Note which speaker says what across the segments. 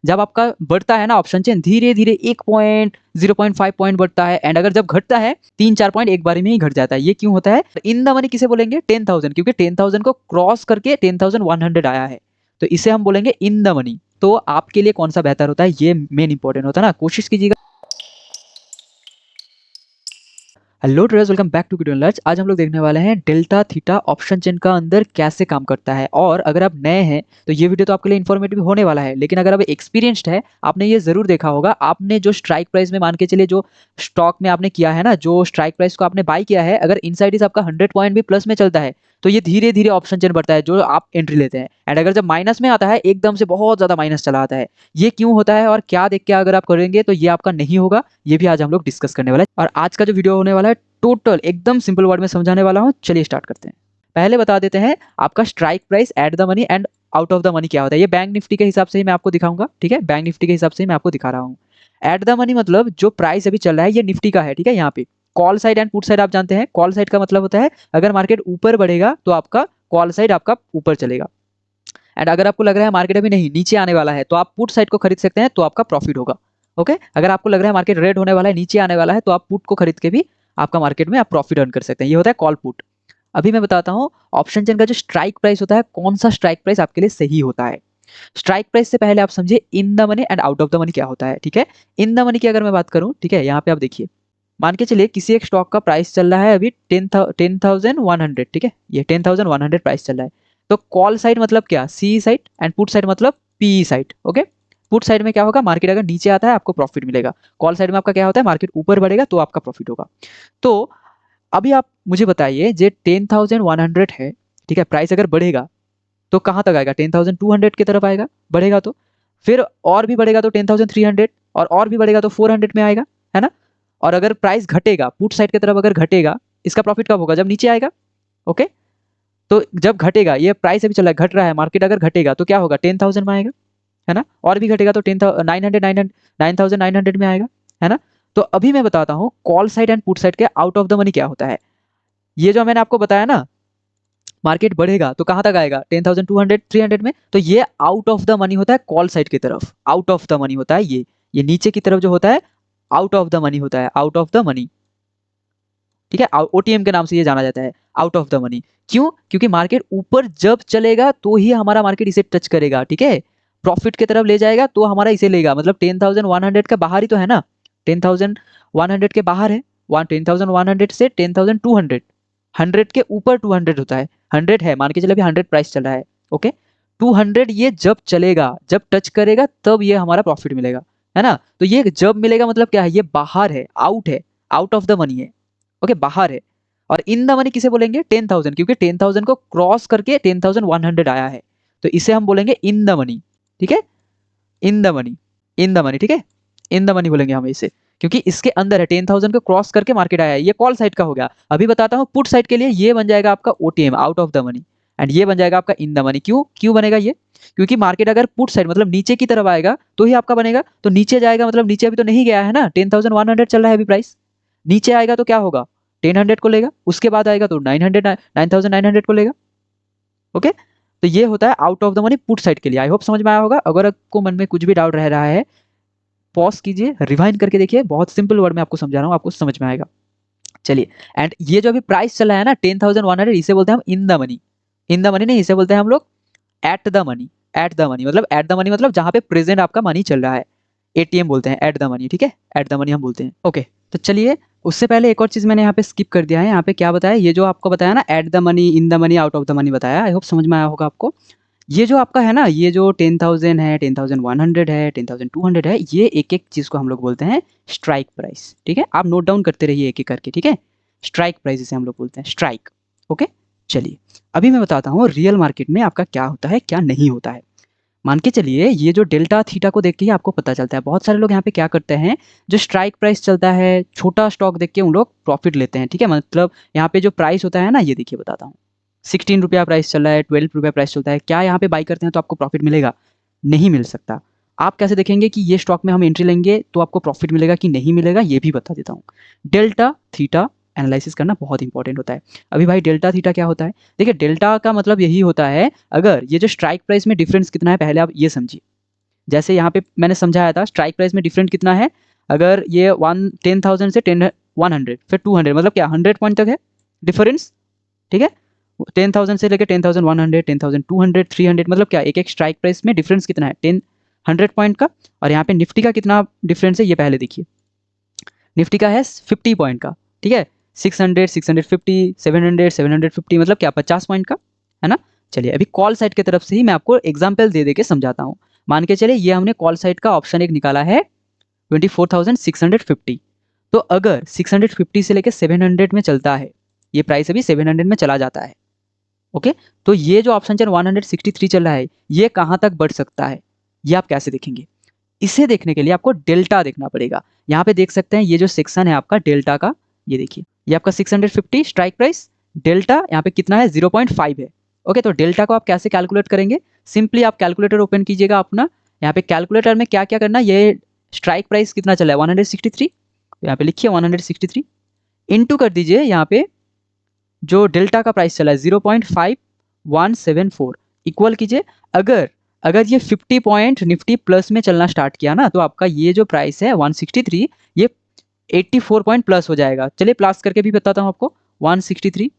Speaker 1: जब आपका बढ़ता है ना ऑप्शन चेन, धीरे धीरे 1 पॉइंट 0.5 पॉइंट बढ़ता है, एंड अगर जब घटता है 3-4 पॉइंट एक बारी में ही घट जाता है। ये क्यों होता है? इन द मनी किसे बोलेंगे? 10,000, क्योंकि 10,000 को क्रॉस करके 10,100 आया है, तो इसे हम बोलेंगे इन द मनी। तो आपके लिए कौन सा बेहतर होता है, ये मेन इंपॉर्टेंट होता है ना, कोशिश कीजिएगा। Hello traders, welcome back to video लर्च। आज हम लोग देखने वाले हैं डेल्टा थीटा ऑप्शन चेन का अंदर कैसे काम करता है। और अगर आप नए हैं तो ये वीडियो तो आपके लिए इन्फॉर्मेटिव होने वाला है, लेकिन अगर आप एक्सपीरियंस्ड है, आपने ये जरूर देखा होगा, आपने जो स्ट्राइक प्राइस में मान के चलिए, जो स्टॉक में आपने किया है ना, जो स्ट्राइक प्राइस को आपने बाई किया है, अगर इनसाइड इज आपका 100 पॉइंट भी प्लस में चलता है तो ये धीरे धीरे ऑप्शन चेन बढ़ता है जो आप एंट्री लेते हैं। एंड अगर जब माइनस में आता है, एकदम से बहुत ज्यादा माइनस चला आता है, ये क्यों होता है और क्या देख के अगर आप करेंगे तो ये आपका नहीं होगा, ये भी आज हम लोग डिस्कस करने वाले हैं। और आज का जो वीडियो होने वाला है टोटल एकदम सिंपल वर्ड में समझाने वाला हूं। चलिए स्टार्ट करते हैं। पहले बता देते हैं आपका strike price, at the money and out of the money क्या होता है। ये बैंक निफ्टी के हिसाब से ही मैं आपको दिखाऊंगा, ठीक है, बैंक निफ्टी के हिसाब से ही मैं आपको दिखा रहा हूँ। एट द मनी मतलब जो प्राइस अभी चल रहा है ये निफ्टी का है, ठीक है। यहाँ पे call side and put side आप जानते हैं। कॉल साइड का मतलब होता है अगर मार्केट ऊपर बढ़ेगा तो आपका कॉल साइड आपका ऊपर चलेगा, एंड अगर आपको लग रहा है मार्केट अभी नहीं नीचे आने वाला है तो आप पुट साइड को खरीद सकते हैं, तो आपका प्रॉफिट होगा। ओके, अगर आपको लग रहा है मार्केट रेड होने वाला है, नीचे आने वाला है, तो आप पुट को खरीद के भी आपका मार्केट में आप प्रॉफिट अर्न कर सकते हैं। ये होता है कॉल पुट। अभी मैं बताता हूँ ऑप्शन चेन का जो स्ट्राइक प्राइस होता है, कौन सा स्ट्राइक प्राइस आपके लिए सही होता है। स्ट्राइक प्राइस से पहले आप समझिए in the money and out of the money क्या होता है, ठीक है। इन द मनी की अगर मैं बात करूं, ठीक है, यहाँ पे आप देखिए, मान के चलिए किसी एक स्टॉक का प्राइस चल रहा है अभी 10,100, ठीक है, ये 10,100 प्राइस चल रहा है। तो कॉल साइड मतलब क्या? सी साइड, एंड पुट साइड मतलब P side. Okay, put side में क्या होगा, मार्केट अगर नीचे आता है आपको प्रॉफिट मिलेगा। कॉल साइड में आपका क्या होता है, मार्केट ऊपर बढ़ेगा तो आपका प्रॉफिट होगा। तो अभी आप मुझे बताइए, जो 10,100 है, ठीक है, प्राइस अगर बढ़ेगा तो कहाँ तक आएगा? 10,200 की तरफ आएगा, बढ़ेगा तो। फिर और भी बढ़ेगा तो 10,300, और भी बढ़ेगा तो 400 में आएगा, है ना। और अगर प्राइस घटेगा पुट साइड की तरफ अगर घटेगा, इसका प्रॉफिट कब होगा? जब नीचे आएगा। ओके, तो जब घटेगा, ये प्राइस अभी चल रहा है, घट रहा है मार्केट, अगर घटेगा तो क्या होगा? 10,000 में आएगा, है ना। और भी घटेगा तो 9,900 में आएगा, है ना। तो अभी मैं बताता हूँ call side and put side के आउट ऑफ द मनी क्या होता है। ये जो मैंने आपको बताया ना, मार्केट बढ़ेगा तो कहां तक आएगा? 10,200 300 में। तो ये आउट ऑफ द मनी होता है कॉल साइड की तरफ, आउट ऑफ द मनी होता है ये नीचे की तरफ जो होता है आउट ऑफ द मनी होता है, आउट ऑफ द मनी, ठीक है। ओटीएम के नाम से ये जाना जाता है, आउट ऑफ द मनी। क्यों? क्योंकि मार्केट ऊपर जब चलेगा तो ही हमारा मार्केट इसे टच करेगा, ठीक है, प्रॉफिट की तरफ ले जाएगा तो हमारा इसे लेगा। मतलब 10,100 का बाहर ही तो है ना, 10,100 के बाहर है, 10,100 से 10,200, 100 के ऊपर 200 होता है। 100 है, मान के चले अभी 100 प्राइस चल रहा है। ओके, 200 ये जब चलेगा, जब टच करेगा तब ये हमारा प्रॉफिट मिलेगा, है ना। तो ये जब मिलेगा मतलब क्या है? ये बाहर है, आउट है, आउट ऑफ द मनी है। ओके, बाहर है। और इन द मनी किसे बोलेंगे? 10,000, क्योंकि 10,000 को क्रॉस करके 10,100 आया है, तो इसे हम बोलेंगे इन द मनी, ठीक है, in the money, in the money, ठीक है, इन द मनी बोलेंगे हम इसे, क्योंकि इसके अंदर है, 10,000 को क्रॉस करके मार्केट आया है। ये कॉल साइड का हो गया। अभी बताता हूँ पुट साइड के लिए, ये बन जाएगा आपका OTM, out of the money, and ये बन जाएगा आपका इन द मनी। क्यों क्यों बनेगा ये? क्योंकि मार्केट अगर पुट साइड मतलब नीचे की तरफ आएगा तो ही आपका बनेगा। तो नीचे जाएगा मतलब नीचे अभी तो नहीं गया है ना, 10,100 चल रहा है अभी प्राइस, नीचे आएगा तो क्या होगा? 10,100 को लेगा, उसके बाद आएगा तो 9,900 को लेगा। ओके, तो ये होता है out of the money put side के लिए। आई होप समझ में आया होगा। अगर आपको मन में कुछ भी डाउट रह रहा है, पॉज कीजिए, रिवाइंड करके देखिए, बहुत सिंपल वर्ड में आपको समझा रहा हूँ, आपको समझ में आएगा। चलिए, एंड ये जो अभी प्राइस चला है ना 10,100, इसे बोलते हैं हम in the money. In the money नहीं, इसे बोलते हैं हम लोग at the money. At the money मतलब, एट द मनी मतलब जहां पे प्रेजेंट आपका मनी चल रहा है, एटीएम बोलते हैं एट द मनी, ठीक है, एट द मनी हम बोलते हैं। ओके, तो चलिए, उससे पहले एक और चीज मैंने यहाँ पे स्किप कर दिया है। यहाँ पे क्या बताया, ये जो आपको बताया ना at the money, in the money, out of the money बताया, आई होप समझ में आया होगा आपको। ये जो आपका है ना, ये जो 10,000 है, 10,100 है, 10,200 है, ये एक एक चीज को हम लोग बोलते हैं स्ट्राइक प्राइस, ठीक है। आप नोट डाउन करते रहिए एक एक करके, ठीक है। स्ट्राइक प्राइस इसे हम लोग बोलते हैं, स्ट्राइक। ओके, चलिए, अभी मैं बताता हूँ रियल मार्केट में आपका क्या होता है, क्या नहीं होता है। मान के चलिए, ये जो डेल्टा थीटा को देख के ही आपको पता चलता है। बहुत सारे लोग यहाँ पे क्या करते हैं, जो स्ट्राइक प्राइस चलता है, छोटा स्टॉक देख के उन लोग प्रॉफिट लेते हैं, ठीक है। मतलब यहाँ पे जो प्राइस होता है ना, ये देखिए बताता हूँ, 16 रुपया प्राइस चल रहा है, 12 रुपया प्राइस चलता है, क्या यहाँ पे बाई करते हैं तो आपको प्रॉफिट मिलेगा? नहीं मिल सकता। आप कैसे देखेंगे कि ये स्टॉक में हम एंट्री लेंगे तो आपको प्रॉफिट मिलेगा कि नहीं मिलेगा, ये भी बता देता हूँ। डेल्टा थीटा एनालिसिस करना बहुत इंपॉर्टेंट होता है। अभी भाई डेल्टा थीटा क्या होता है? देखिए, डेल्टा का मतलब यही होता है, अगर ये जो स्ट्राइक प्राइस में डिफरेंस कितना है, पहले आप ये समझिए। जैसे यहाँ पे मैंने समझाया था स्ट्राइक प्राइस में डिफरेंट कितना है, अगर ये 10,000 से 100 फिर 200 मतलब क्या 100 पॉइंट तक है डिफरेंस, ठीक है। 10,000 से लेकर 10,100, 10,200, 300 मतलब क्या एक एक स्ट्राइक प्राइस में डिफरेंस कितना है 100 पॉइंट का। और यहाँ पे निफ्टी का कितना डिफरेंस है ये पहले देखिए, निफ्टी का है 50 पॉइंट का, ठीक है। 600, 650, 700, 750 मतलब क्या 50 पॉइंट का, है ना। चलिए अभी कॉल साइड की तरफ से ही मैं आपको एग्जाम्पल दे के समझाता हूँ। मान के चलिए ये हमने कॉल साइड का ऑप्शन एक निकाला है 24,650। तो अगर 650 से लेकर 700 में चलता है, ये प्राइस अभी 700 में चला जाता है, ओके, तो ये जो ऑप्शन चल 163 चल रहा है ये कहाँ तक बढ़ सकता है, ये आप कैसे देखेंगे। इसे देखने के लिए आपको डेल्टा देखना पड़ेगा। यहाँ पे देख सकते हैं ये जो सेक्शन है आपका डेल्टा का, ये देखिए ये आपका 650 स्ट्राइक प्राइस, डेल्टा यहाँ पे कितना है 0.5 है। ओके, तो डेल्टा को आप कैसे कैलकुलेट करेंगे, सिंपली आप कैलकुलेटर ओपन कीजिएगा अपना। यहाँ पे कैलकुलेटर में क्या क्या करना, ये स्ट्राइक प्राइस कितना चला है 163, तो यहाँ पे लिखिए 163 इंटू कर दीजिए यहाँ पे जो डेल्टा का प्राइस चला है 0.5174 इक्वल कीजिए। अगर अगर ये 50 पॉइंट निफ्टी प्लस में चलना स्टार्ट किया ना, तो आपका ये जो प्राइस है 163 ये 84 पॉइंट प्लस हो जाएगा। चलिए प्लस करके भी बताता हूँ आपको, 163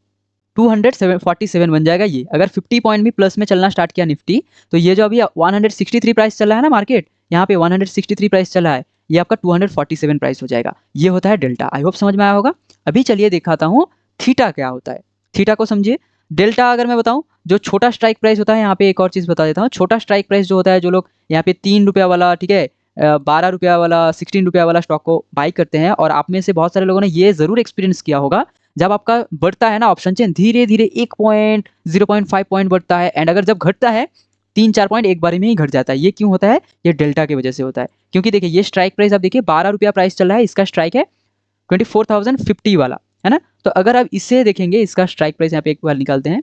Speaker 1: 247 बन जाएगा ये। अगर 50 पॉइंट भी प्लस में चलना स्टार्ट किया निफ्टी, तो ये जो अभी 163 प्राइस चल रहा है ना मार्केट, यहाँ पे 163 प्राइस चला है, ये आपका 247 प्राइस हो जाएगा। ये होता है डेल्टा। आई होप समझ में आया होगा। अभी चलिए दिखाता हूँ थीटा क्या होता है। थीटा को समझिए। डेल्टा अगर मैं बताऊं, जो छोटा स्ट्राइक प्राइस होता है, यहाँ पे एक और चीज़ बता देता हूँ, छोटा स्ट्राइक प्राइस जो होता है, जो लोग यहाँ पे 3 रुपया वाला, ठीक है, 12 रुपया वाला, 16 रुपया वाला स्टॉक को बाई करते हैं, और आप में से बहुत सारे लोगों ने ये जरूर एक्सपीरियंस किया होगा, जब आपका बढ़ता है ना ऑप्शन चेन, धीरे धीरे 1 पॉइंट 0.5 पॉइंट बढ़ता है, एंड अगर जब घटता है 3-4 पॉइंट एक बारी में ही घट जाता है। ये क्यों होता है, ये डेल्टा की वजह से होता है। क्योंकि देखिए ये स्ट्राइक प्राइस आप देखिए 12 रुपया प्राइस चल रहा है, इसका स्ट्राइक है 24,050 वाला, है ना। तो अगर आप इसे देखेंगे, इसका स्ट्राइक प्राइस यहाँ पे एक बार निकालते हैं,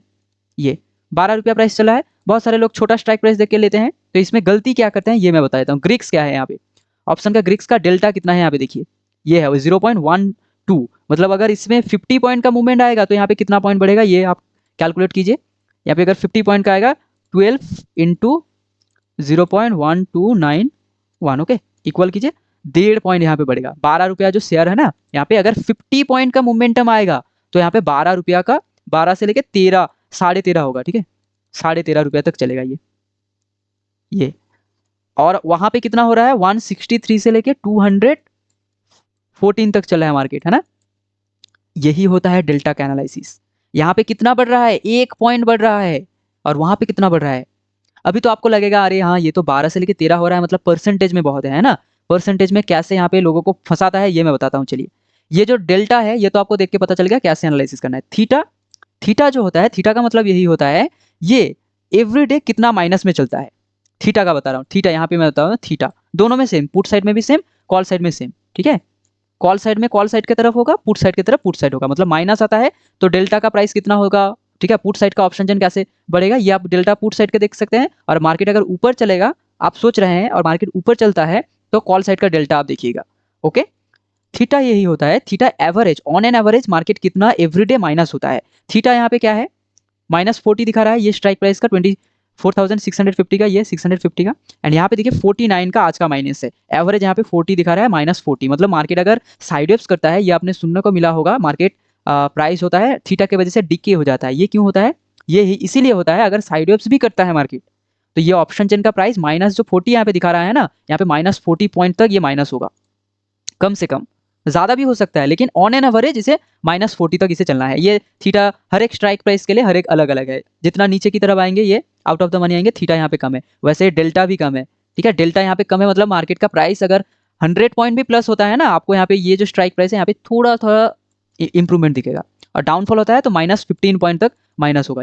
Speaker 1: ये 12 रुपया प्राइस चला है। बहुत सारे लोग छोटा स्ट्राइक प्राइस देख के लेते हैं, तो इसमें गलती क्या करते हैं ये मैं बता देता हूँ। ग्रिक्स क्या है यहाँ पे, ऑप्शन का ग्रिक्स का डेल्टा कितना है यहाँ पे देखिए, ये है 0.12, मतलब अगर इसमें 50 पॉइंट का मूवमेंट आएगा तो यहाँ पे कितना पॉइंट बढ़ेगा ये आप कैलकुलेट कीजिए। यहाँ पे अगर 50 पॉइंट का आएगा 12 इंटू 0.1291, ओके, इक्वल कीजिए 1.5 पॉइंट यहाँ पे बढ़ेगा। 12 रुपया जो शेयर है ना, यहाँ पे अगर 50 पॉइंट का मोमेंटम आएगा तो यहाँ पे 12 रुपया का 12 से लेके 13 13.5 होगा, ठीक है, 13.5 रुपया तक चलेगा ये। और वहां पे कितना हो रहा है 163 से लेके 214 तक चला है मार्केट, है ना। यही होता है डेल्टा का एनालिसिस। यहाँ पे कितना बढ़ रहा है 1 पॉइंट बढ़ रहा है, और वहां पे कितना बढ़ रहा है। अभी तो आपको लगेगा अरे हाँ ये तो 12 से लेके 13 हो रहा है, मतलब परसेंटेज में बहुत है ना। परसेंटेज में कैसे यहाँ पे लोगों को फंसाता है ये मैं बताता हूँ। चलिए ये जो डेल्टा है ये तो आपको देख के पता चल गया कैसे एनालिसिस करना है। थीटा, थीटा जो होता है, थीटा का मतलब यही होता है ये एवरीडे कितना माइनस में चलता है, थीटा का बता रहा हूँ। थीटा यहाँ पे मैं बता रहा हूँ, थीटा दोनों में सेम, पुट साइड में भी सेम, कॉल साइड में सेम, ठीक है। कॉल साइड में कॉल साइड की तरफ होगा, पुट साइड की तरफ पुट साइड होगा, मतलब माइनस आता है तो डेल्टा का प्राइस कितना होगा, ठीक है। पुट साइड का ऑप्शन चेन कैसे बढ़ेगा ये आप डेल्टा पुट साइड के देख सकते हैं। और मार्केट अगर ऊपर चलेगा, आप सोच रहे हैं, और मार्केट ऊपर चलता है तो कॉल साइड का डेल्टा आप देखिएगा, ओके। थीटा यही होता है, theta average, on an average market कितना एवरीडे माइनस होता है। थीटा यहाँ पे क्या है -40 दिखा रहा है, ये स्ट्राइक प्राइस का 24,650 का, ये 650 का, एंड यहाँ पे देखिए 49 का आज का माइनस है। एवरेज यहाँ पे 40 दिखा रहा है, -40 मतलब मार्केट अगर साइड वेव्स करता है, ये आपने सुनने को मिला होगा, मार्केट प्राइस होता है थीटा की वजह से डिके हो जाता है। ये क्यों होता है, ये इसीलिए होता है, अगर साइड वेव्स भी करता है मार्केट तो ये ऑप्शन चेन का प्राइस माइनस जो 40 यहाँ पे दिखा रहा है ना, यहाँ पे -40 पॉइंट तक ये माइनस होगा, कम से कम, ज्यादा भी हो सकता है, लेकिन ऑन एन एवरेज इसे -40 तक इसे चलना है। ये थीटा हर एक स्ट्राइक प्राइस के लिए हर एक अलग अलग है। जितना नीचे की तरफ आएंगे ये आउट ऑफ द मनी आएंगे, थीटा यहाँ पे कम है, वैसे डेल्टा भी कम है, ठीक है। डेल्टा यहाँ पे कम है मतलब मार्केट का प्राइस अगर 100 पॉइंट भी प्लस होता है ना, आपको यहाँ पे ये जो स्ट्राइक प्राइस है यहाँ पे थोड़ा थोड़ा इंप्रूवमेंट दिखेगा, और डाउनफॉल होता है तो -15 पॉइंट तक माइनस होगा।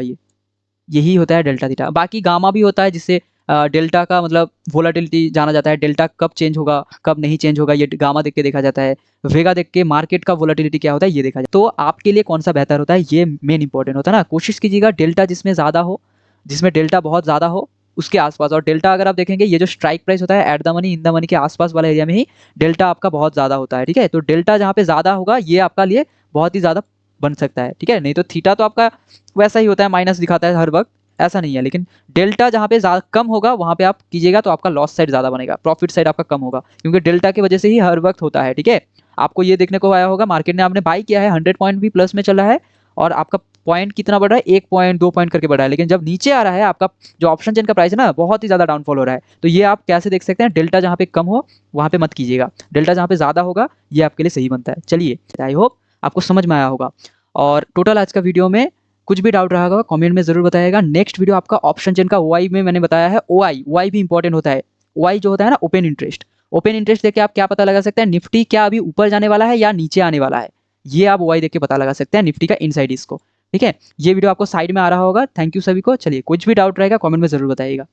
Speaker 1: यही होता है डेल्टा थीटा। बाकी गामा भी होता है, जिससे डेल्टा का मतलब वोलाटिलिटी जाना जाता है, डेल्टा कब चेंज होगा कब नहीं चेंज होगा ये गामा देख के देखा जाता है। वेगा देख के मार्केट का वोलाटिलिटी क्या होता है ये देखा जाता है। तो आपके लिए कौन सा बेहतर होता है ये मेन इंपॉर्टेंट होता है ना। कोशिश कीजिएगा डेल्टा जिसमें ज़्यादा हो, जिसमें डेल्टा बहुत ज़्यादा हो उसके आसपास। और डेल्टा अगर आप देखेंगे ये जो स्ट्राइक प्राइस होता है at the money in the money के आसपास वाले एरिया में ही डेल्टा आपका बहुत ज़्यादा होता है, ठीक है। तो डेल्टा जहाँ पे ज़्यादा होगा ये आपका लिए बहुत ही ज़्यादा बन सकता है, ठीक है। नहीं तो थीटा तो आपका वैसा ही होता है, माइनस दिखाता है हर वक्त, ऐसा नहीं है। लेकिन डेल्टा जहाँ पे कम होगा वहाँ पे आप कीजिएगा तो आपका लॉस साइड ज़्यादा बनेगा, प्रॉफिट साइड आपका कम होगा, क्योंकि डेल्टा की वजह से ही हर वक्त होता है। ठीक है, आपको ये देखने को आया होगा मार्केट ने आपने बाई किया है 100 पॉइंट भी प्लस में चल रहा है और आपका पॉइंट कितना बढ़ रहा है, 1 पॉइंट 2 पॉइंट करके बढ़ रहा है, लेकिन जब नीचे आ रहा है आपका जो ऑप्शन चेन का प्राइस है ना बहुत ही ज़्यादा डाउनफॉल हो रहा है। तो ये आप कैसे देख सकते हैं, डेल्टा जहाँ पे कम हो वहाँ पे मत कीजिएगा, डेल्टा जहाँ पे ज़्यादा होगा ये आपके लिए सही बनता है। चलिए, आई होप आपको समझ में आया होगा। और टोटल आज का वीडियो में कुछ भी डाउट रहा होगा कमेंट में जरूर बताइएगा। नेक्स्ट वीडियो आपका ऑप्शन चेन का ओआई में मैंने बताया है, ओआई भी इंपॉर्टेंट होता है। ओआई जो होता है ना ओपन इंटरेस्ट, ओपन इंटरेस्ट देख के आप क्या पता लगा सकते हैं निफ्टी क्या अभी ऊपर जाने वाला है या नीचे आने वाला है, ये आप ओआई देख के पता लगा सकते हैं निफ्टी का इनसाइड इसको। ठीक है, ये वीडियो आपको साइड में आ रहा होगा। थैंक यू सभी को। चलिए, कुछ भी डाउट रहेगा कमेंट में जरूर बताइएगा।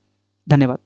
Speaker 1: धन्यवाद।